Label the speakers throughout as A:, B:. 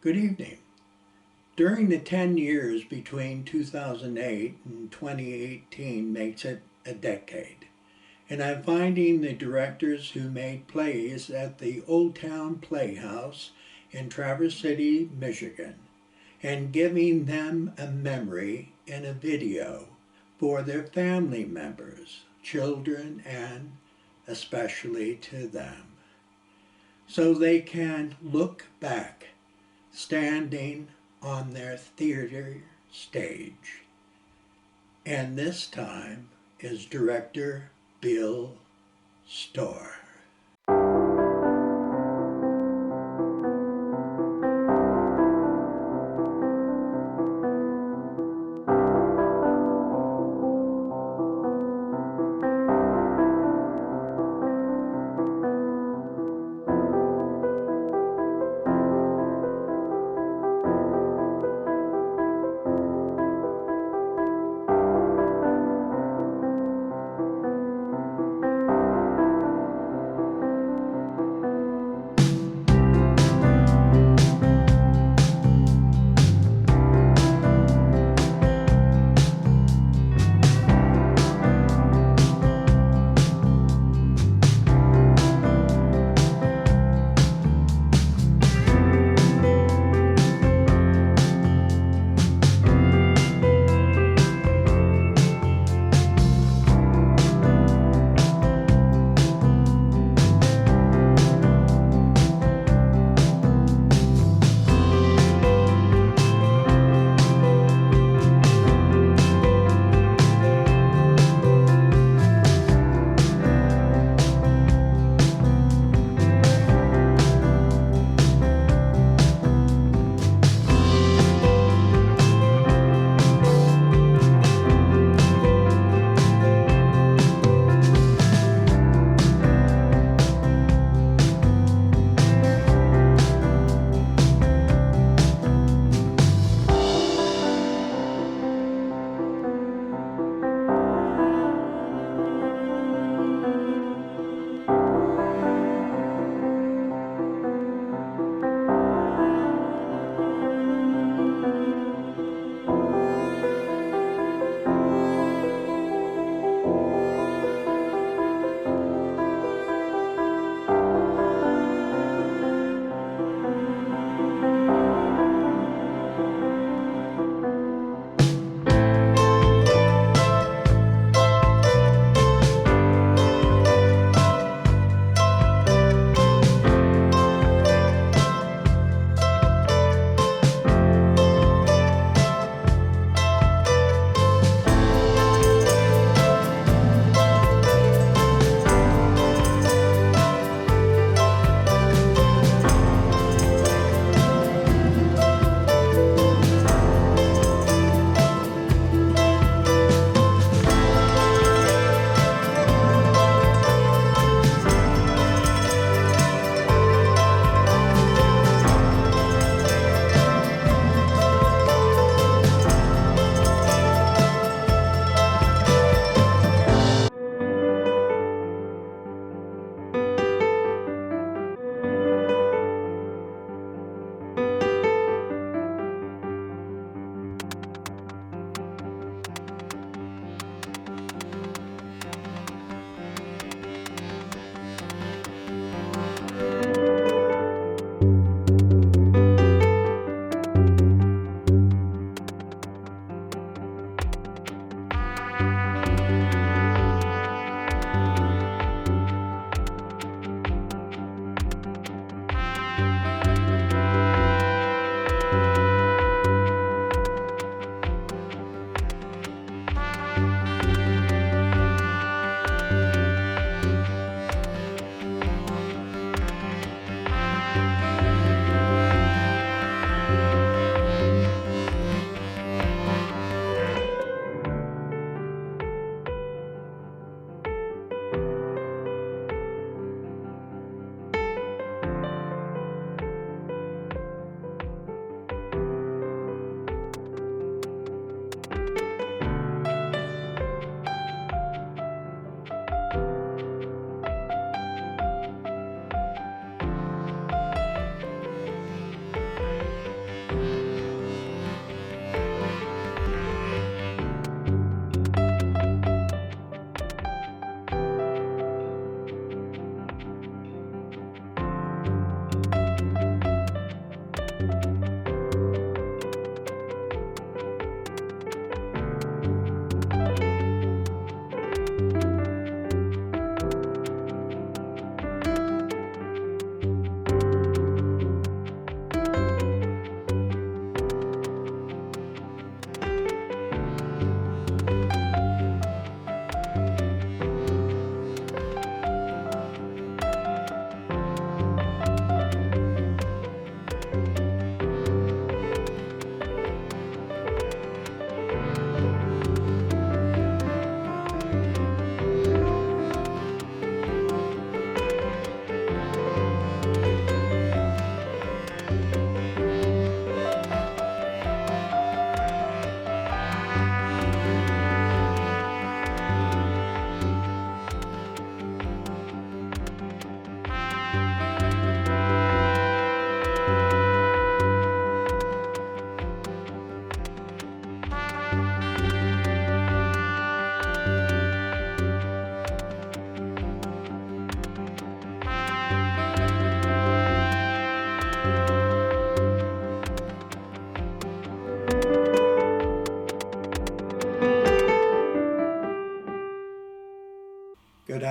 A: Good evening. During the 10 years between 2008 and 2018 makes it a decade, and I'm finding the directors who made plays at the Old Town Playhouse in Traverse City, Michigan, and giving them a memory in a video for their family members, children, and especially to them, so they can look back standing on their theater stage. And this time is Director Bill Storrer.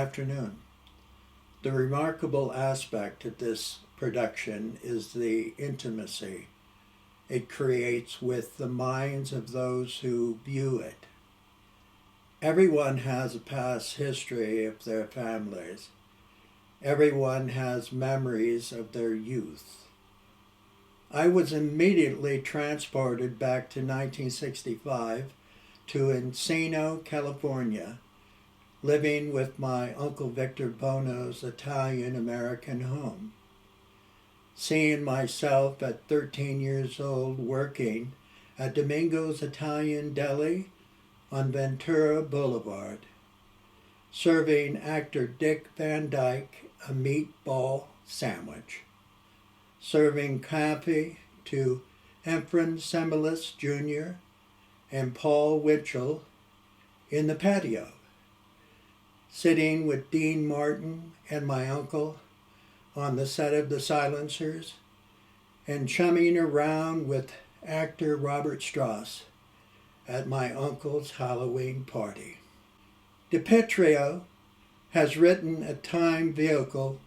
A: afternoon. The remarkable aspect of this production is the intimacy it creates with the minds of those who view it. Everyone has a past history of their families. Everyone has memories of their youth. I was immediately transported back to 1965 to Encino, California, living with my Uncle Victor Bono's Italian-American home. Seeing myself at 13 years old working at Domingo's Italian Deli on Ventura Boulevard, serving actor Dick Van Dyke a meatball sandwich, serving coffee to Ephraim Semmelus Jr. and Paul Winchell in the patio, sitting with Dean Martin and my uncle on the set of The Silencers, and chumming around with actor Robert Strauss at my uncle's Halloween party. Dipietro has written a time vehicle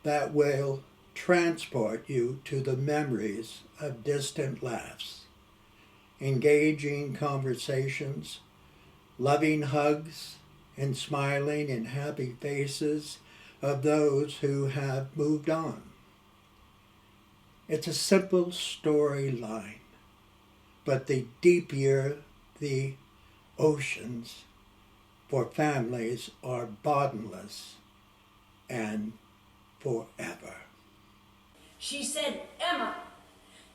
A: that will transport you to the memories of distant laughs, engaging conversations, loving hugs, and smiling and happy faces of those who have moved on. It's a simple storyline, but the deeper the oceans for families are bottomless and forever.
B: She said, Emma,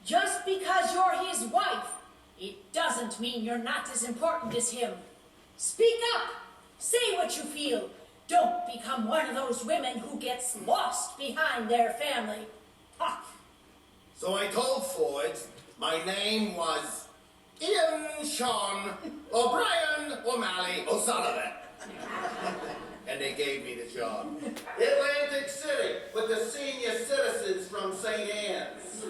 B: just because you're his wife, it doesn't mean you're not as important as him. Speak up. Say what you feel. Don't become one of those women who gets lost behind their family. Ha!
C: So I told Ford my name was Ian Sean O'Brien O'Malley O'Sullivan. And they gave me the job. Atlantic City with the senior citizens from St. Anne's.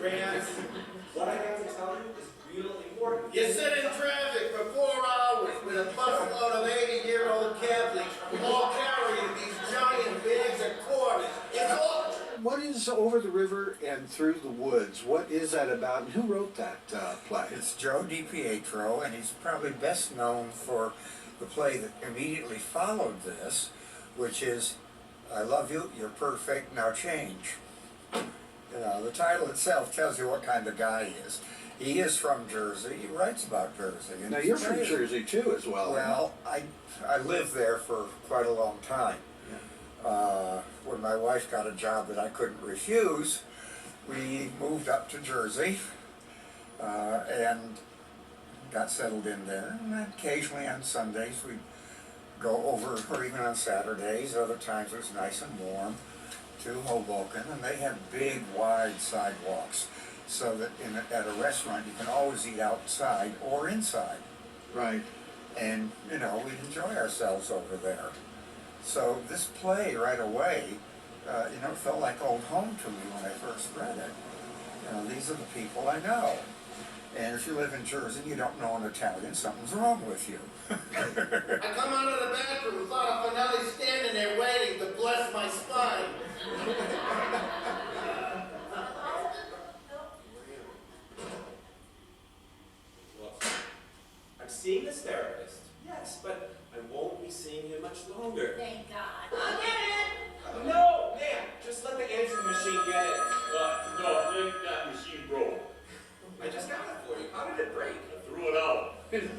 D: What I have to tell you is real important.
C: You sit in traffic for 4 hours with a busload of 80-year-old Catholics all carrying these giant bags of quarters. It's all...
E: What is Over the River and Through the Woods? What is that about, and who wrote that play?
F: It's Joe Dipietro, and he's probably best known for the play that immediately followed this, which is I Love You, You're Perfect, Now Change. You know, the title itself tells you what kind of guy he is. He is from Jersey. He writes about Jersey. And
E: Now, you're from Jersey, too, as well.
F: Well, I lived there for quite a long time. When my wife got a job that I couldn't refuse, we moved up to Jersey and got settled in there. And occasionally on Sundays we'd go over, or even on Saturdays, other times it was nice and warm, to Hoboken. And they had big, wide sidewalks, so that at a restaurant you can always eat outside or inside.
E: Right.
F: And, you know, we'd enjoy ourselves over there. So this play right away, you know, felt like old home to me when I first read it. You know, these are the people I know. And if you live in Jersey and you don't know an Italian, something's wrong with you.
C: I come out of the bathroom and thought of Finelli standing there waiting to bless my spine.
D: I'm seeing this therapist, yes, but I won't be seeing him much longer.
B: Thank God.
D: I'll get it! No, ma'am, just let the answering machine get it.
G: No, Nick, that machine broke.
D: I just got it for you. How did it break?
G: I threw it out. Every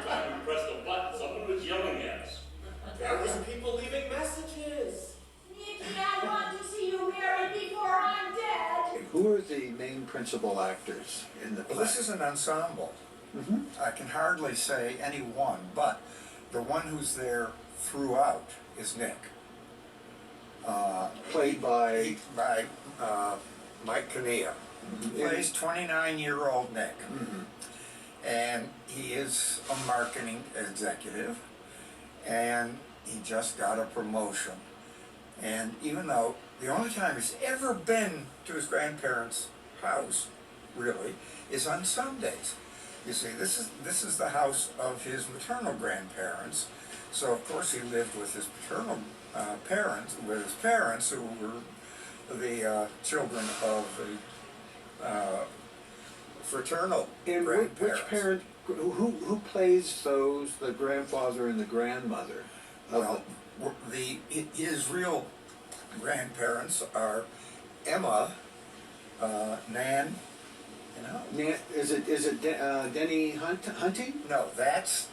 G: time we pressed a button, someone was yelling at us.
D: There was people leaving messages.
B: Nicky, I want to see you married before I'm dead.
E: Who are the main principal actors in the play?
F: Well, this is an ensemble.
E: Mm-hmm.
F: I can hardly say any one, but the one who's there throughout is Nick.
E: Played by...
F: Mike Kinnear. He plays 29-year-old Nick.
E: Mm-hmm.
F: And he is a marketing executive, and he just got a promotion. And even though the only time he's ever been to his grandparents' house, really, is on Sundays. You see, this is the house of his maternal grandparents. So of course he lived with his paternal parents, with his parents, who were the children of the fraternal
E: And
F: grandparents.
E: which parent, who plays those, the grandfather and the grandmother?
F: Well, his real grandparents are Emma, Nan, you know.
E: Is it Denny Hunting?
F: No, that's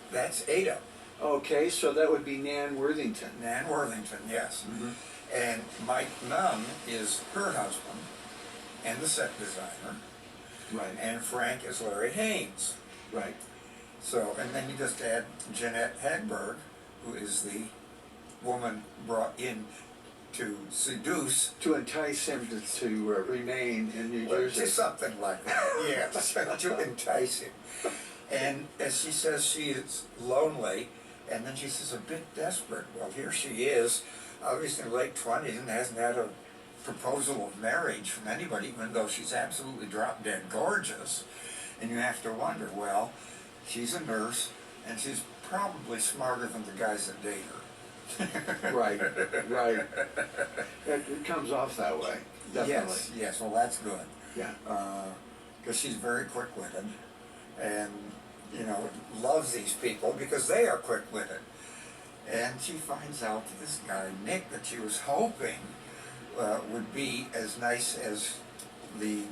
F: Ada.
E: Okay, so that would be Nan Worthington.
F: Nan Worthington, yes. And Mike Nunn is her husband and the set designer.
E: Right.
F: And Frank is Larry Haynes.
E: Right.
F: So, and then you just add Jeanette Hagberg, who is the woman brought in to seduce.
E: To entice him to remain in New Jersey.
F: Just something like that, yes, to entice him. And as she says, she is lonely, and then she says a bit desperate. Well, here she is, obviously in late 20s, and hasn't had a proposal of marriage from anybody, even though she's absolutely drop dead gorgeous. And you have to wonder, well, she's a nurse, and she's probably smarter than the guys that date her.
E: Right, right. It comes off that way, definitely.
F: Yes, well that's good.
E: Yeah.
F: Because she's very quick-witted, and, you know, loves these people because they are quick-witted. And she finds out that this guy, Nick, that she was hoping would be as nice as the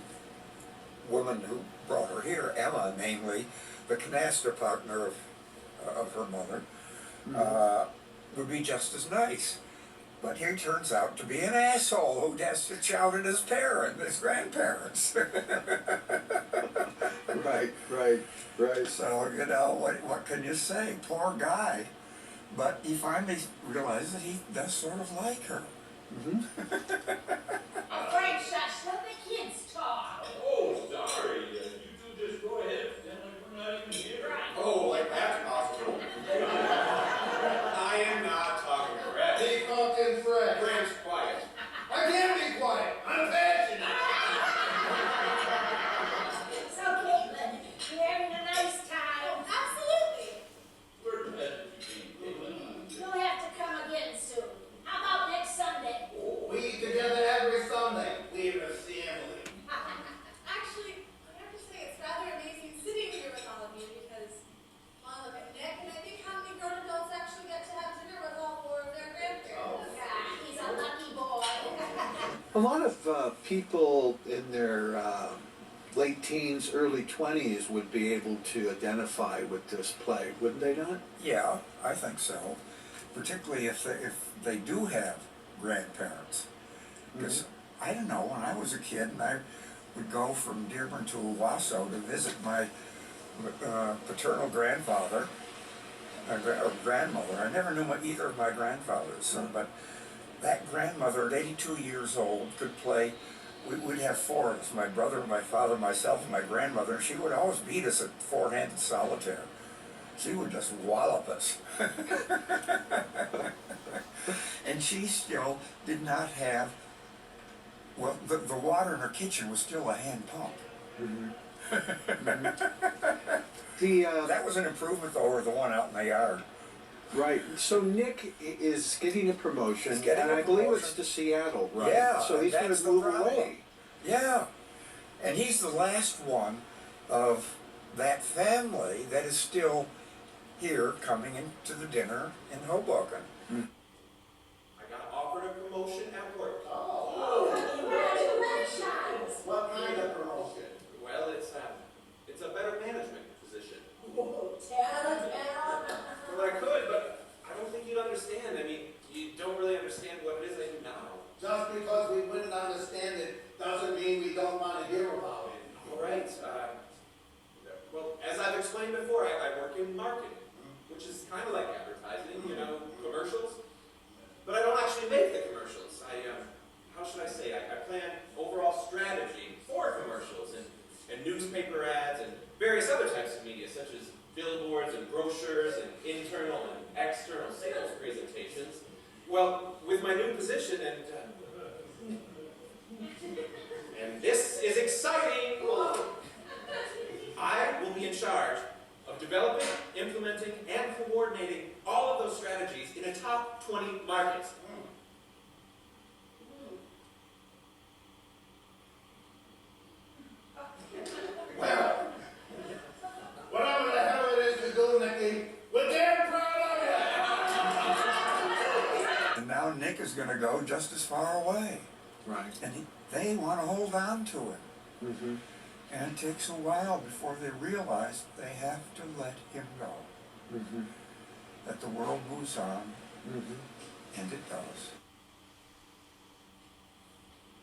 F: woman who brought her here, Emma, namely, the canasta partner of her mother, would be just as nice. But he turns out to be an asshole who has to shout at his grandparents.
E: Right.
F: So, you know, what can you say? Poor guy. But he finally realizes that he does sort of like her.
B: Frank, shush, let the kids talk.
G: Oh, sorry. You two just go ahead. Pretend like we're not even here.
B: Right.
C: Oh, like that's possible.
D: I am not talking to Fred.
C: He fucking Fred.
D: Fred's quiet.
C: I can't be quiet. I'm passionate.
B: So, Caitlin, you're having a nice time? Absolutely.
G: We're glad that you came, Caitlin.
B: You'll have to come again soon. How about next Sunday?
C: We eat together every Sunday. We're a family.
H: Actually, I have to say it's rather amazing sitting here with all of you because, well, look at Nick, and I think how many grown adults actually get to have dinner with all four of their grandparents.
B: Yeah, he's a lucky boy.
E: A lot of people in their late teens, early 20s would be able to identify with this play, wouldn't they not?
F: Yeah, I think so. Particularly if they do have grandparents. Because, I don't know, when I was a kid and I would go from Dearborn to Owasso to visit my paternal grandfather, or grandmother. I never knew either of my grandfathers, but that grandmother at 82 years old could play. We'd have four of us, my brother, my father, myself, and my grandmother, and she would always beat us at four-handed solitaire. She would just wallop us. And she still did not have, well, the water in her kitchen was still a hand pump. That was an improvement over the one out in the yard.
E: Right. So Nick is getting a promotion,
F: He's getting
E: and
F: a
E: I believe
F: promotion.
E: it's to Seattle, right?
F: Yeah,
E: So he's going
F: that's
E: to
F: the
E: move
F: problem.
E: away.
F: Yeah. And he's the last one of that family that is still here coming into the dinner in Hoboken.
D: I got offered a promotion at work.
B: Congratulations.
C: What kind of promotion?
D: Well, it's a better management position.
B: Oh, tell.
D: Well, I could, but I don't think you'd understand. I mean, you don't really understand what it is I do now.
C: Just because we wouldn't understand it doesn't mean we don't want to hear about it.
D: All right. Well, as I've explained before, I work in marketing, which is kind of like advertising, you know, commercials. But I don't actually make the commercials. How should I say? I plan overall strategy for commercials and newspaper ads and various other types of media, such as billboards and brochures and internal and external sales presentations. Well, with my new position and this is exciting. I will be in charge
F: is going to go just as far away.
E: Right.
F: And they want to hold on to it.
E: Mm-hmm.
F: And it takes a while before they realize they have to let him go.
E: Mm-hmm.
F: That the world moves on,
E: Mm-hmm.
F: and it does.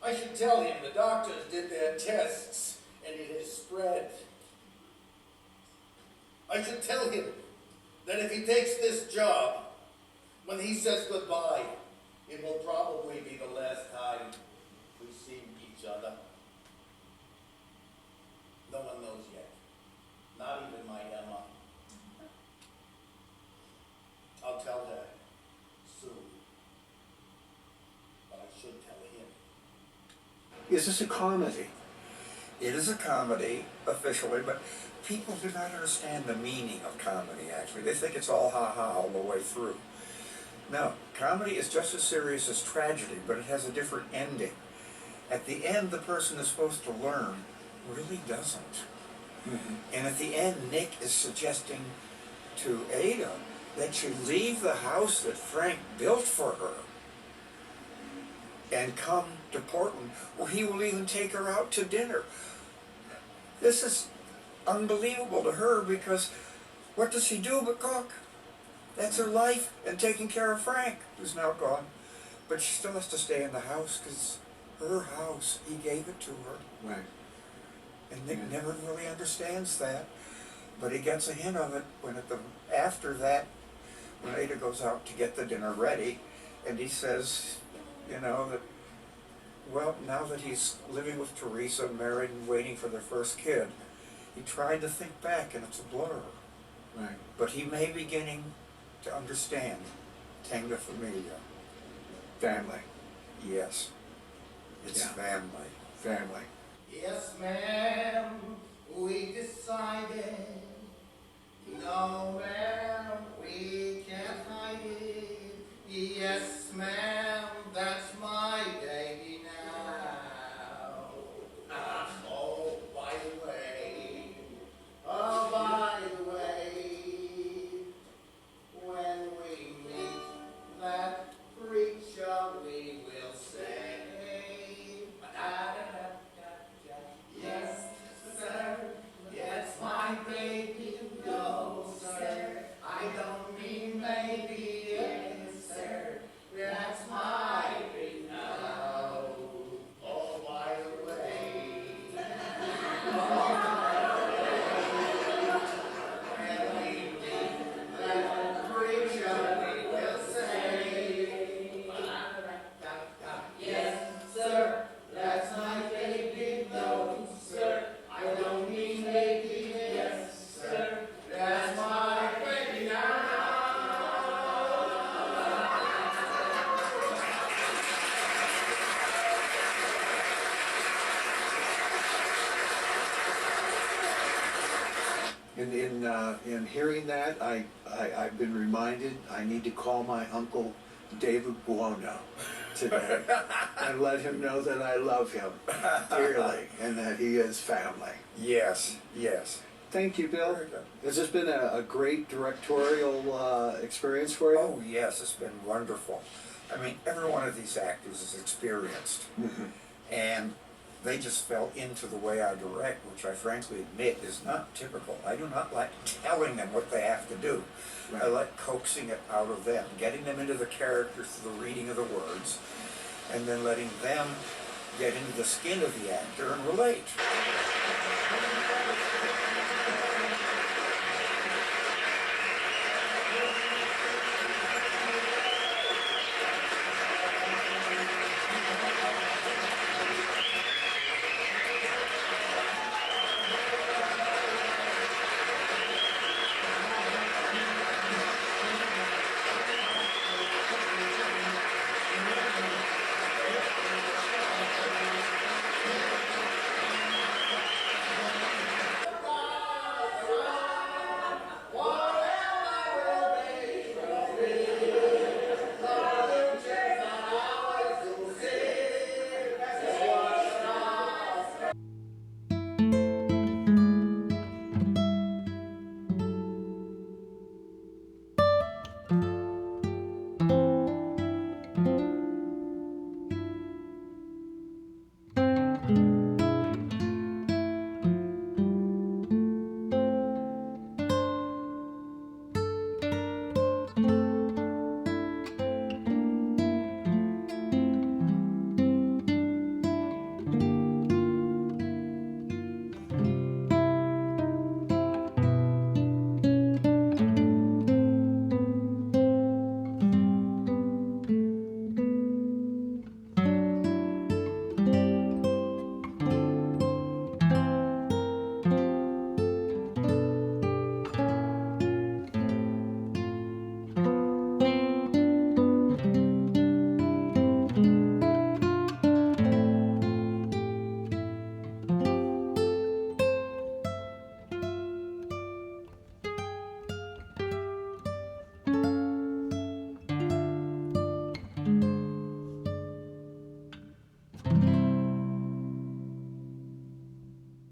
C: I should tell him the doctors did their tests and it has spread. I should tell him that if he takes this job, when he says goodbye, it will probably be the last time we see each other. No one knows yet. Not even my Emma. I'll tell her soon. But I should tell him.
E: Is this a comedy?
F: It is a comedy, officially, but people do not understand the meaning of comedy, actually. They think it's all ha-ha all the way through. No, comedy is just as serious as tragedy, but it has a different ending. At the end, the person is supposed to learn really doesn't.
E: Mm-hmm.
F: And at the end, Nick is suggesting to Ada that she leave the house that Frank built for her and come to Portland, where he will even take her out to dinner. This is unbelievable to her, because what does she do but cook? That's her life, and taking care of Frank, who's now gone. But she still has to stay in the house, because her house, he gave it to her.
E: Right.
F: And Nick never really understands that, but he gets a hint of it when after that, when Ada goes out to get the dinner ready, and he says, you know, that, well, now that he's living with Teresa, married and waiting for their first kid, he tried to think back and it's a blur.
E: Right.
F: But he may be beginning to understand Tenga Familia.
E: Family.
F: Yes, it's
E: Yeah.
F: family.
E: Family.
C: Yes, ma'am, we decided. No, ma'am, we can't hide it. Yes, ma'am, that's my baby now. Oh, by the way, when we meet that creature, we will say, yes, sir, yes, my baby, no, sir, I don't mean maybe, yes, sir, that's my baby now. Oh, by the way, when we meet that creature, we will say, yes, sir, that's my baby, no, sir, I don't mean maybe, yes, sir, that's my baby now.
E: In hearing that, I've been reminded I need to call my uncle David Buono today and let him know that I love him dearly and that he is family.
F: Yes, yes.
E: Thank you, Bill.
F: Very good.
E: Has this been a great directorial experience for you?
F: Oh, yes, it's been wonderful. I mean, every one of these actors is experienced,
E: Mhm.
F: and they just fell into the way I direct, which I frankly admit is not typical. I do not like telling them what they have to do. I
E: Right.
F: like coaxing it out of them, getting them into the characters through the reading of the words, and then letting them get into the skin of the actor and relate.